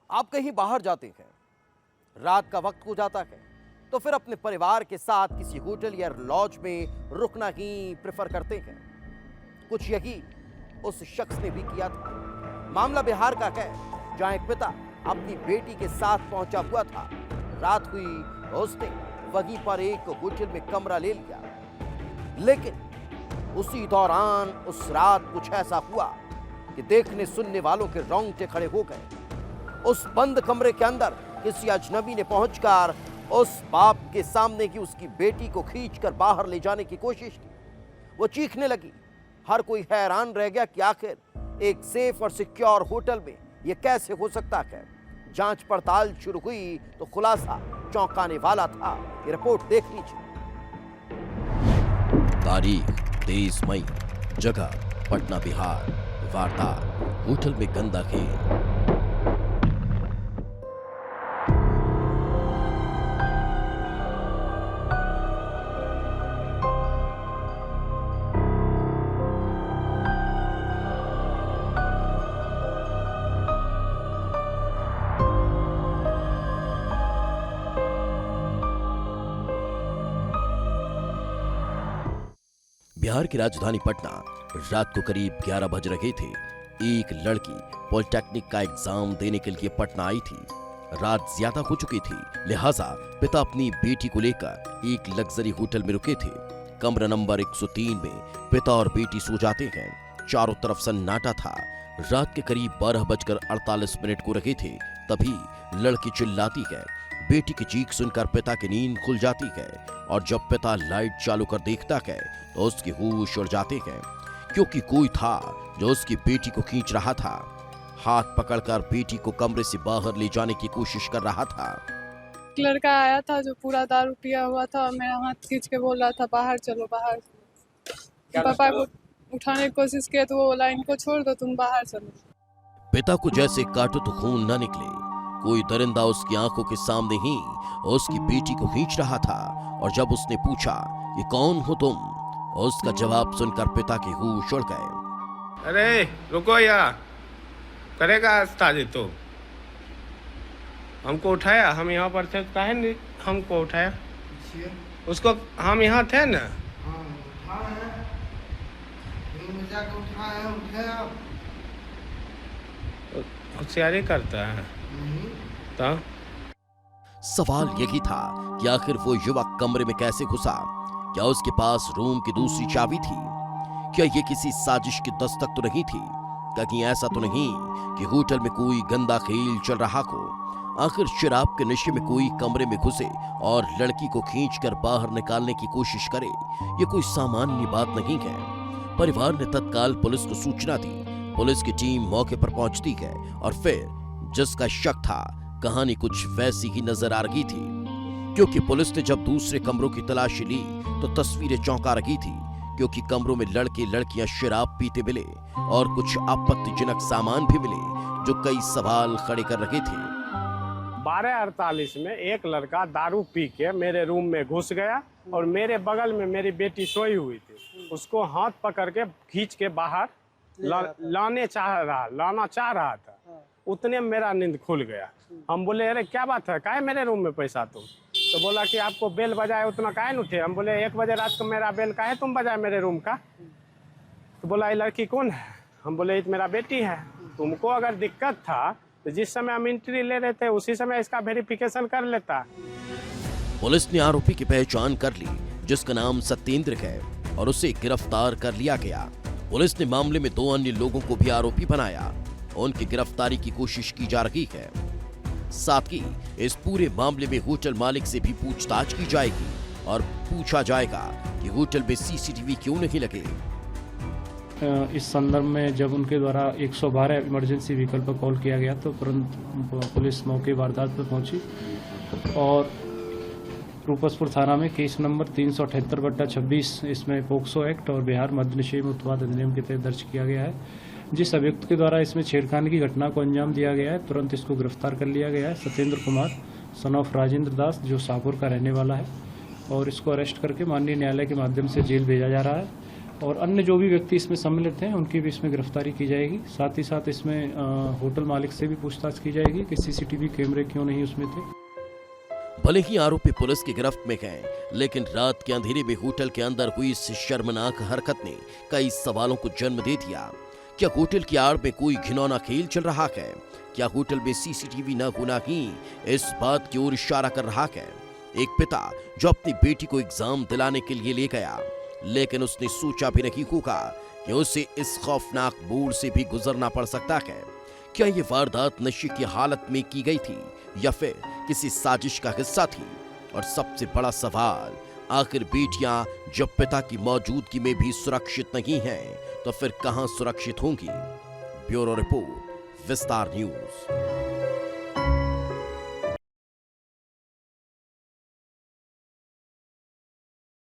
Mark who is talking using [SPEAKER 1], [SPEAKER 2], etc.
[SPEAKER 1] आप कहीं बाहर जाते हैं, रात का वक्त हो जाता है, तो फिर अपने परिवार के साथ किसी होटल या लॉज में रुकना ही प्रेफर करते हैं। कुछ यही उस शख्स ने भी किया था। मामला बिहार का है, जहां एक पिता अपनी बेटी के साथ पहुंचा हुआ था। रात हुई तो उसने वहीं पर एक होटल में कमरा ले लिया, लेकिन उसी दौरान उस रात कुछ ऐसा हुआ कि देखने सुनने वालों के रोंगटे खड़े हो गए। उस बंद कमरे के अंदर किसी अजनबी ने पहुंचकर उस बाप के सामने की उसकी बेटी को खींचकर बाहर ले जाने की कोशिश की। वो चीखने लगी। हर कोई हैरान रह गया कि आखिर एक सेफ और सिक्योर होटल में यह कैसे हो सकता है। जांच पड़ताल शुरू हुई तो खुलासा चौंकाने वाला था। ये रिपोर्ट देख लीजिए।
[SPEAKER 2] तारीख 23 मई, जगह पटना बिहार। वारदात होटल में गंदा खेल। बिहार की राजधानी पटना। रात को करीब 11 बज रहे थे। एक लड़की पॉलिटेक्निक का एग्जाम देने के लिए पटना आई थी। रात ज्यादा हो चुकी थी, लिहाजा पिता अपनी बेटी को लेकर एक लग्जरी होटल में रुके थे। कमरा नंबर 103 में पिता और बेटी सो जाते हैं। चारों तरफ सन्नाटा था। रात के करीब 12:48 को रहे थे, तभी लड़की चिल्लाती है। बेटी की चीख सुनकर पिता की नींद खुल जाती है और जब पिता लाइट चालू कर देखता है तो उसकी होश उड़ जाते हैं, क्योंकि कोई था जो उसकी बेटी को खींच रहा था। हाथ पकड़कर बेटी को कमरे से बाहर ले जाने की कोशिश कर रहा था।
[SPEAKER 3] एक लड़का आया था जो पूरा दारू पिया हुआ था और मेरा हाथ खींच के बोल रहा था बाहर चलो बाहर। पापा को उठाने की कोशिश किया तो वो बोला इनको छोड़ दो, तुम बाहर चलो।
[SPEAKER 2] पिता को जैसे काटो तो खून न निकले। कोई दरिंदा उसकी आंखों के सामने ही उसकी बेटी को खींच रहा था और जब उसने पूछा ये कौन हो तुम, उसका जवाब सुनकर पिता की होश उड़ गए।
[SPEAKER 4] अरे रुको यार, करेगा ताजी तो हमको उठाया, हम यहाँ पर थे, काहे नहीं हमको उठाया? उसको हम यहाँ थे ना, होशियारी करता है। तो
[SPEAKER 2] सवाल यही था कि आखिर वो युवक कमरे में कैसे घुसा। क्या उसके पास रूम की दूसरी चाबी थी? क्या ये किसी साजिश की दस्तक तो नहीं थी? कहीं ऐसा तो नहीं कि होटल में कोई गंदा खेल चल रहा हो? आखिर शराब के नशे में कोई कमरे में घुसे और लड़की को खींचकर बाहर निकालने की कोशिश करे, ये कोई सामान्य बात नहीं है। परिवार ने तत्काल पुलिस को सूचना दी। पुलिस की टीम मौके पर पहुंचती है और फिर जिसका शक था, कहानी कुछ वैसी ही नजर आ रही थी, क्योंकि पुलिस ने जब दूसरे कमरों की तलाशी ली तो तस्वीरें चौंका रही थी, क्योंकि कमरों में लड़के लड़कियां शराब पीते मिले और कुछ आपत्तिजनक सामान भी मिले जो कई सवाल खड़े कर रहे थे।
[SPEAKER 4] 12:48 में एक लड़का दारू पी के मेरे रूम में घुस गया और मेरे बगल में मेरी बेटी सोई हुई थी। उसको हाथ पकड़ के खींच के बाहर लाना चाह रहा था। उतने में मेरा नींद खुल गया। हम बोले अरे क्या बात है, काहे मेरे रूम में पैसा तुम? तो बोला कि आपको बेल बजाए उतना काहे न उठे? हम बोले 1 बजे रात को मेरा बेल काहे तुम बजाए मेरे रूम का? तो बोला ये लड़की कौन है? हम बोले ये मेरा बेटी है। तुमको अगर दिक्कत था तो जिस समय हम एंट्री ले रहे थे उसी समय इसका वेरिफिकेशन कर लेता।
[SPEAKER 2] पुलिस ने आरोपी की पहचान कर ली, जिसका नाम सत्येंद्र है, और उसे गिरफ्तार कर लिया गया। पुलिस ने मामले में 2 अन्य लोगों को भी आरोपी बनाया। उनकी गिरफ्तारी की कोशिश की जा रही है। साथ ही इस पूरे मामले में होटल मालिक से भी पूछताछ की जाएगी और पूछा जाएगा कि होटल में सीसीटीवी क्यों नहीं लगे।
[SPEAKER 5] इस संदर्भ में जब उनके द्वारा 112 इमरजेंसी व्हीकल पर कॉल किया गया तो तुरंत पुलिस मौके वारदात पर पहुंची और रूपसपुर थाना में केस नंबर 378/26 इसमें पोक्सो एक्ट और बिहार मद्य निषेध उत्पाद अधिनियम के तहत दर्ज किया गया है। जिस अभियुक्त के द्वारा इसमें छेड़खानी की घटना को अंजाम दिया गया है, तुरंत इसको गिरफ्तार कर लिया गया है। सत्येंद्र कुमार सन ऑफ राजेंद्र दास, जो शाहपुर का रहने वाला है, और इसको अरेस्ट करके माननीय न्यायालय के माध्यम से जेल भेजा जा रहा है। और अन्य जो भी व्यक्ति इसमें सम्मिलित हैं उनकी भी इसमें गिरफ्तारी की जाएगी। साथ ही साथ इसमें होटल मालिक से भी पूछताछ की जाएगी कि सीसीटीवी कैमरे क्यों नहीं उसमें थे।
[SPEAKER 2] भले ही आरोपी पुलिस की गिरफ्त में गए, लेकिन रात के अंधेरे में होटल के अंदर हुई इस शर्मनाक हरकत ने कई सवालों को जन्म दे दिया। क्या होटल की आड़ में कोई घिनौना खेल चल रहा है? क्या होटल में सीसीटीवी न होना ही इस बात की ओर इशारा कर रहा है? एक पिता जो अपनी बेटी को एग्जाम दिलाने के लिए ले गया, लेकिन उसने सोचा भी नहीं होगा कि उसे इस खौफनाक मोड़ से भी गुजरना पड़ सकता है। क्या ये वारदात नशे की हालत में की गई थी या फिर किसी साजिश का हिस्सा थी? और सबसे बड़ा सवाल, आखिर बेटियां जब पिता की मौजूदगी में भी सुरक्षित नहीं हैं, तो फिर कहां सुरक्षित होंगी? ब्यूरो रिपोर्ट, विस्तार न्यूज।